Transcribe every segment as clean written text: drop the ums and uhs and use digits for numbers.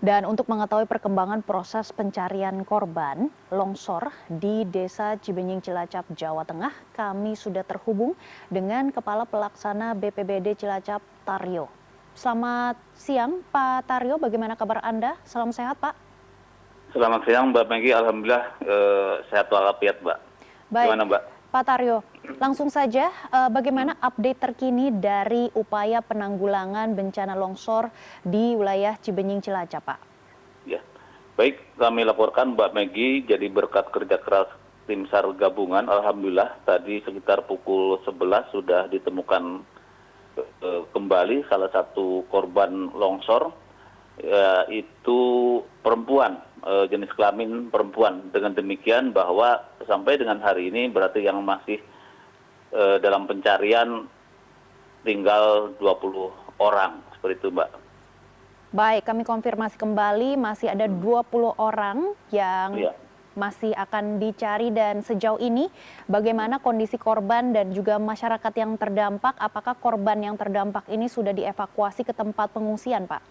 Dan untuk mengetahui perkembangan proses pencarian korban longsor di Desa Cibenying Cilacap, Jawa Tengah, kami sudah terhubung dengan Kepala Pelaksana BPBD Cilacap, Taryo. Selamat siang, Pak Taryo. Bagaimana kabar Anda? Salam sehat, Pak. Selamat siang, Mbak Maggie. Alhamdulillah sehat walafiat, Mbak. Baik, Gimana, Mbak? Pak Taryo, langsung saja bagaimana update terkini dari upaya penanggulangan bencana longsor di wilayah Cibenying Cilacap, Pak? Ya, baik, kami laporkan Mbak Maggie, jadi berkat kerja keras tim SAR gabungan, Alhamdulillah tadi sekitar pukul 11 sudah ditemukan kembali salah satu korban longsor, yaitu perempuan, jenis kelamin perempuan. Dengan demikian bahwa sampai dengan hari ini berarti yang masih dalam pencarian tinggal 20 orang, seperti itu, Mbak. Baik, kami konfirmasi kembali masih ada 20 orang yang Iya. masih akan dicari dan sejauh ini bagaimana kondisi korban dan juga masyarakat yang terdampak? Apakah korban yang terdampak ini sudah dievakuasi ke tempat pengungsian, Pak?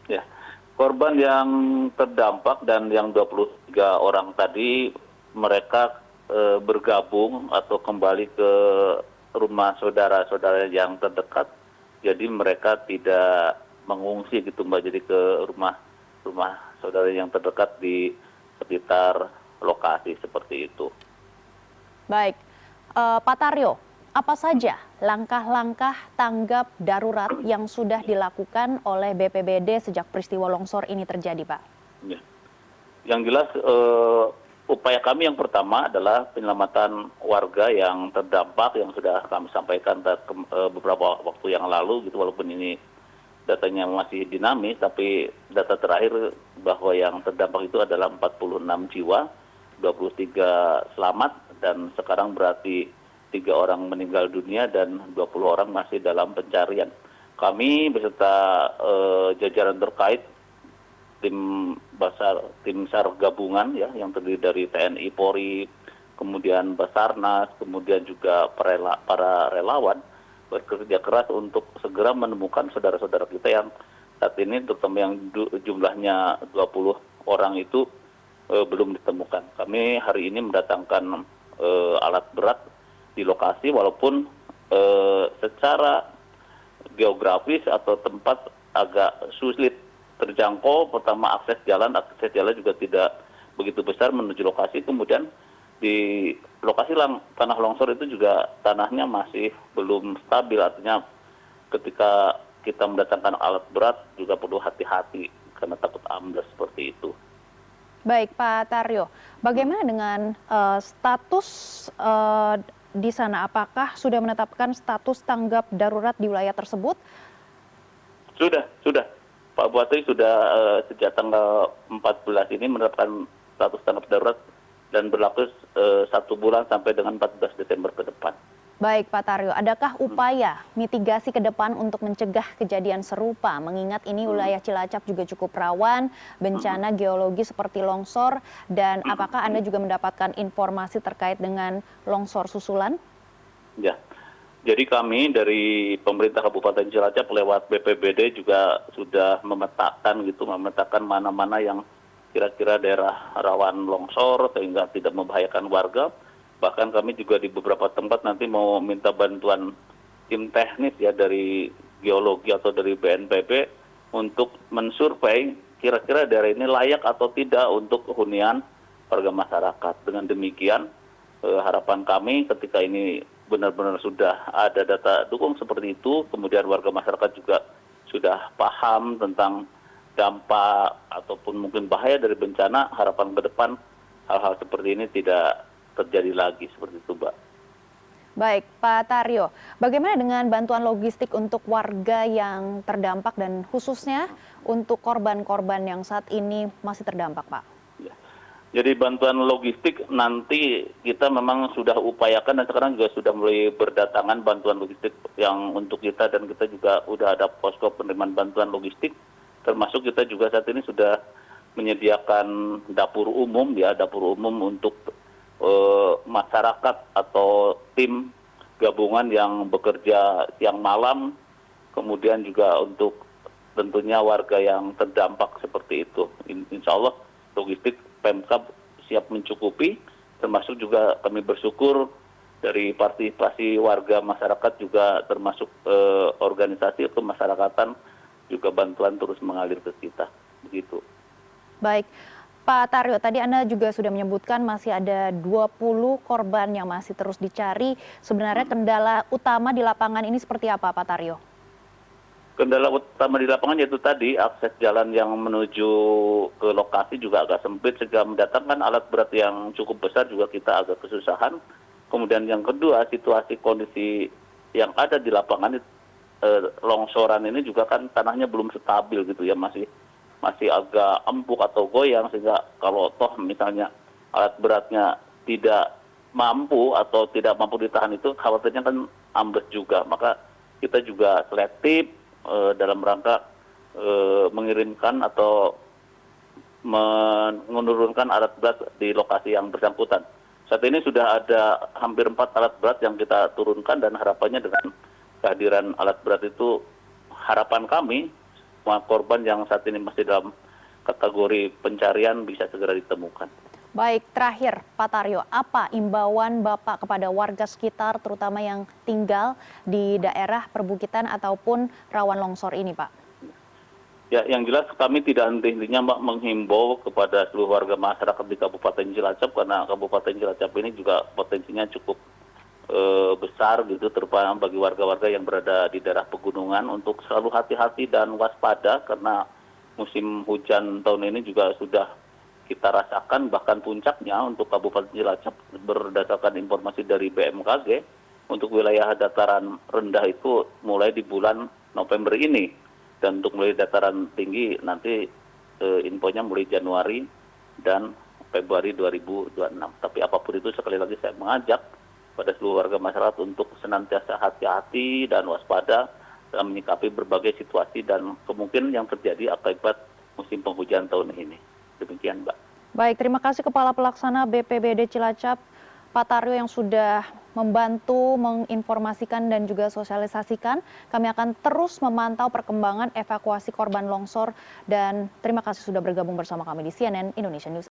Ya, korban yang terdampak dan yang 23 orang tadi mereka bergabung atau kembali ke rumah saudara-saudara yang terdekat. Jadi mereka tidak mengungsi gitu, Mbak, jadi ke rumah saudara yang terdekat di sekitar lokasi seperti itu. Baik, Pak Taryo, apa saja langkah-langkah tanggap darurat yang sudah dilakukan oleh BPBD sejak peristiwa longsor ini terjadi, Pak? Ya. Yang jelas upaya kami yang pertama adalah penyelamatan warga yang terdampak yang sudah kami sampaikan beberapa waktu yang lalu gitu, walaupun ini datanya masih dinamis, tapi data terakhir bahwa yang terdampak itu adalah 46 jiwa, 23 selamat, dan sekarang berarti 3 orang meninggal dunia dan 20 orang masih dalam pencarian. Kami beserta jajaran terkait, tim SAR gabungan ya, yang terdiri dari TNI, Polri, kemudian Basarnas, kemudian juga para relawan, bekerja keras untuk segera menemukan saudara-saudara kita yang saat ini, terutama yang jumlahnya 20 orang itu belum ditemukan. Kami hari ini mendatangkan alat berat di lokasi, walaupun secara geografis atau tempat agak sulit terjangkau. Pertama, akses jalan juga tidak begitu besar menuju lokasi. Kemudian di lokasi tanah longsor itu juga tanahnya masih belum stabil, artinya ketika kita mendatangkan alat berat juga perlu hati-hati karena takut ambles seperti itu. Baik, Pak Taryo, bagaimana dengan status di sana? Apakah sudah menetapkan status tanggap darurat di wilayah tersebut? Sudah. Pak Bupati sudah sejak tanggal 14 ini menetapkan status tanggap darurat dan berlaku 1 bulan sampai dengan 14 Desember ke depan. Baik, Pak Taryo, adakah upaya mitigasi ke depan untuk mencegah kejadian serupa? Mengingat ini wilayah Cilacap juga cukup rawan bencana geologi seperti longsor, dan apakah Anda juga mendapatkan informasi terkait dengan longsor susulan? Ya, jadi kami dari pemerintah Kabupaten Cilacap lewat BPBD juga sudah memetakan mana-mana yang kira-kira daerah rawan longsor sehingga tidak membahayakan warga. Bahkan kami juga di beberapa tempat nanti mau minta bantuan tim teknis ya dari geologi atau dari BNPB untuk mensurvei kira-kira daerah ini layak atau tidak untuk hunian warga masyarakat. Dengan demikian harapan kami ketika ini benar-benar sudah ada data dukung seperti itu, kemudian warga masyarakat juga sudah paham tentang dampak ataupun mungkin bahaya dari bencana, harapan ke depan hal-hal seperti ini tidak terjadi lagi seperti itu, Mbak. Baik, Pak Taryo, bagaimana dengan bantuan logistik untuk warga yang terdampak dan khususnya untuk korban-korban yang saat ini masih terdampak, Pak? Ya. Jadi bantuan logistik nanti kita memang sudah upayakan dan sekarang juga sudah mulai berdatangan bantuan logistik yang untuk kita, dan kita juga sudah ada posko penerimaan bantuan logistik. Termasuk kita juga saat ini sudah menyediakan dapur umum untuk masyarakat atau tim gabungan yang bekerja siang malam, kemudian juga untuk tentunya warga yang terdampak seperti itu. Insya Allah logistik Pemkab siap mencukupi, termasuk juga kami bersyukur dari partisipasi warga masyarakat juga termasuk organisasi kemasyarakatan juga bantuan terus mengalir ke kita. Begitu. Baik, Pak Taryo, tadi Anda juga sudah menyebutkan masih ada 20 korban yang masih terus dicari. Sebenarnya kendala utama di lapangan ini seperti apa, Pak Taryo? Kendala utama di lapangan yaitu tadi akses jalan yang menuju ke lokasi juga agak sempit sehingga mendatangkan alat berat yang cukup besar juga kita agak kesusahan. Kemudian yang kedua, situasi kondisi yang ada di lapangan longsoran ini juga kan tanahnya belum stabil gitu ya, masih agak empuk atau goyang sehingga kalau toh misalnya alat beratnya tidak mampu atau tidak mampu ditahan itu khawatirnya kan ambles juga. Maka kita juga selektif dalam rangka mengirimkan atau menurunkan alat berat di lokasi yang bersangkutan. Saat ini sudah ada hampir 4 alat berat yang kita turunkan dan harapannya dengan kehadiran alat berat itu harapan kami semua korban yang saat ini masih dalam kategori pencarian bisa segera ditemukan. Baik, terakhir Pak Taryo, apa imbauan Bapak kepada warga sekitar terutama yang tinggal di daerah perbukitan ataupun rawan longsor ini, Pak? Ya, yang jelas kami tidak henti-hentinya Mbak menghimbau kepada seluruh warga masyarakat di Kabupaten Cilacap karena Kabupaten Cilacap ini juga potensinya cukup besar gitu, terutama bagi warga-warga yang berada di daerah pegunungan untuk selalu hati-hati dan waspada karena musim hujan tahun ini juga sudah kita rasakan, bahkan puncaknya untuk Kabupaten Cilacap berdasarkan informasi dari BMKG untuk wilayah dataran rendah itu mulai di bulan November ini dan untuk mulai dataran tinggi nanti infonya mulai Januari dan Februari 2026. Tapi apapun itu sekali lagi saya mengajak pada seluruh warga masyarakat untuk senantiasa hati-hati dan waspada dalam menyikapi berbagai situasi dan kemungkinan yang terjadi akibat musim penghujan tahun ini. Demikian, Mbak. Baik, terima kasih Kepala Pelaksana BPBD Cilacap, Pak Taryo yang sudah membantu menginformasikan dan juga sosialisasikan. Kami akan terus memantau perkembangan evakuasi korban longsor dan terima kasih sudah bergabung bersama kami di CNN Indonesia News.